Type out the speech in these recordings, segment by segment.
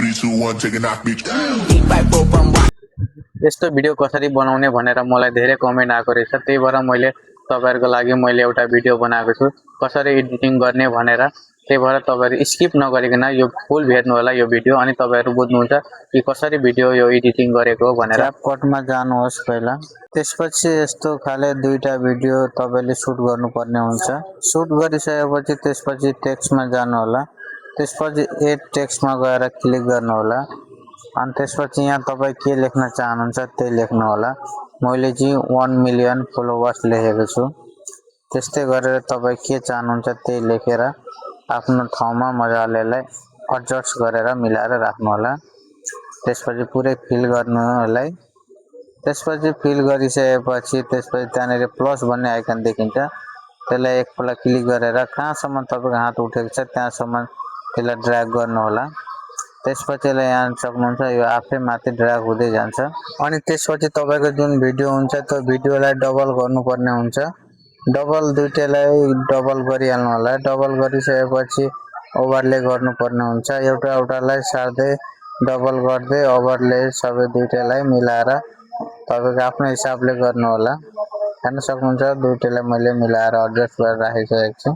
3, 2, 1, take a knock, bitch. यस्तो video कसरी बनाउने भनेर मलाई धेरै कमेन्ट आएको रहेछ। त्यही भएर मैले तपाईहरुको लागि मैले एउटा भिडियो बनाएको छु कसरी एडिटिङ गर्ने भनेर। त्यही भएर तपाईहरु स्किप नगरिकन यो फुल हेर्नु होला यो भिडियो, अनि तपाईहरु बुझ्नुहुन्छ कि कसरी भिडियो यो एडिटिङ गरेको भनेर। क्यापकटमा जानुहोस् पहिला, त्यसपछि यस्तो खाले दुईटा भिडियो तपाईले सुट गर्नुपर्ने हुन्छ। सुट गरिसकेपछि त्यसपछि टेक्स्टमा जानु होला, त्यसपछि एड टेक्स्टमा गएर क्लिक गर्नु होला, अनि त्यसपछि यहाँ तपाई के लेख्न चाहनुहुन्छ त्यही लेख्नु होला। मैले चाहिँ 1 मिलियन फलोवर्स लेखेको छु। त्यस्तै गरेर तपाई के चाहनुहुन्छ त्यही लेखेर आफ्नो ठाउँमा मजाले एडजस्ट गरेर मिलाएर राख्नु होला। त्यसपछि पुरै फिल गर्नु होला। त्यसपछि फिल गरिसकेपछि त्यसपछि त्यहाँनेर प्लस भन्ने आइकन देखिन्छ, त्यसलाई एकपल्ट क्लिक गरेर कहाँसम्म तपाईको हात उठेको छ त्यहाँसम्म त्यसलाई ड्र्याग गर्नु होला। त्यसपछि यहाँ सक्नुहुन्छ यो आफै माथि ड्र्याग हुँदै जान्छ। अनि त्यसपछि तपाईको जुन भिडियो हुन्छ त्यो भिडियोलाई डबल गर्नुपर्ने हुन्छ। डबल दुईटैलाई डबल गरिहाल्नु होला। डबल गरिसकेपछि ओभरले गर्नुपर्ने हुन्छ। एउटालाई सार्दै डबल गर्दै ओभरले सबै दुईटैलाई मिलाएर तपाईको आफ्नो हिसाबले गर्नु होला। हेर्न सक्नुहुन्छ दुईटैलाई मैले मिलाएर एडजस्ट गरेर राखिसकेको छु।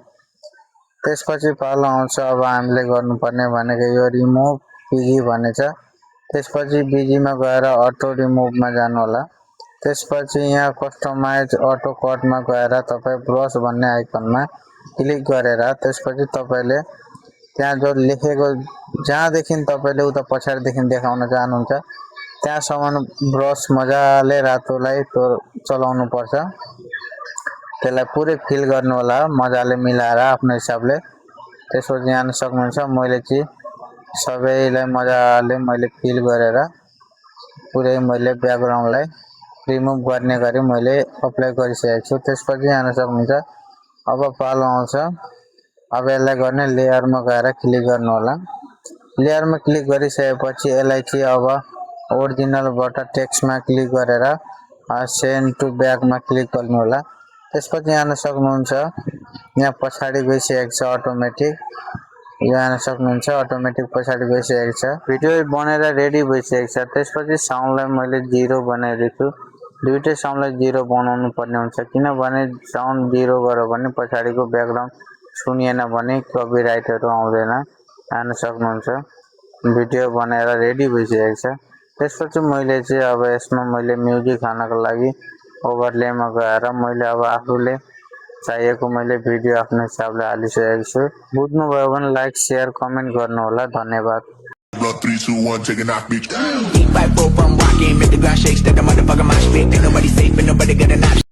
त्यसपछि पालो आउँछ अब हामीले गर्नुपर्ने भनेको यो रिमुभ बीजी भन्ने छ। त्यसपछि बीजी मा गएर अटो रिमुभ मा जानु होला। त्यसपछि यहाँ कस्टमाइज अटो कटमा गएर तपाई ब्रश भन्ने आइकनमा क्लिक गरेर त्यसपछि तपाईले त्यहाँ जो लेखेको जहाँदेखि तपाईले उता पछाडिदेखि देखाउन चाहनुहुन्छ त्यहाँसम्म ब्रश मजाले रातोलाई चलाउनु पर्छ। त्यसलाई पुरै फिल गर्नु होला मजाले मिलाएर आफ्नो हिसाबले। त्यसपछि यहाँ सक्नुहुन्छ मैले चाहिँ सबैलाई मजाले मैले फिल गरेर पुरै मैले ब्याकग्राउन्डलाई रिमुभ गर्ने गरी मैले अप्लाई गरिसकेको छु। त्यसपछि यहाँ सक्नुहुन्छ अब पालो आउँछ अब यसलाई गर्ने लेयरमा गएर क्लिक गर्नु होला। लेयरमा क्लिक गरिसकेपछि यसलाई चाहिँ अब ओरिजिनलबाट टेक्स्टमा क्लिक गरेर सेन्ड टु ब्याकमा क्लिक गर्नु होला। त्यसपछि यहाँ सक्नुहुन्छ यहाँ पछाडि गइसकेको छ अटोमेटिक, यहाँ सक्नुहुन्छ अटोमेटिक पछाडि गइसकेको छ। भिडियो बनेर रेडी भइसकेको छ। त्यसपछि साउन्डलाई मैले 0 बनाइदिन्छु। दुईटै साउन्डलाई 0 बनाउनु पर्ने हुन्छ, किनभने साउन्ड 0 गर्यो भने पछाडिको ब्याकग्राउन्ड सुनिएन भने कपिराइटहरु आउँदैन। हेर्न सक्नुहुन्छ भिडियो बनेर रेडी भइसकेको छ। त्यसपछि मैले चाहिँ अब यसमा मैले म्युजिक हाल्नको लागि ओभरलेमा गएर मैले अब आफूले चाहिएको मैले भिडियो आफ्नो हिसाबले हालिसकेको छु। बुझ्नुभयो भने लाइक शेयर कमेन्ट गर्नु होला। धन्यवाद। 3, 2, 1, take a knock, bitch.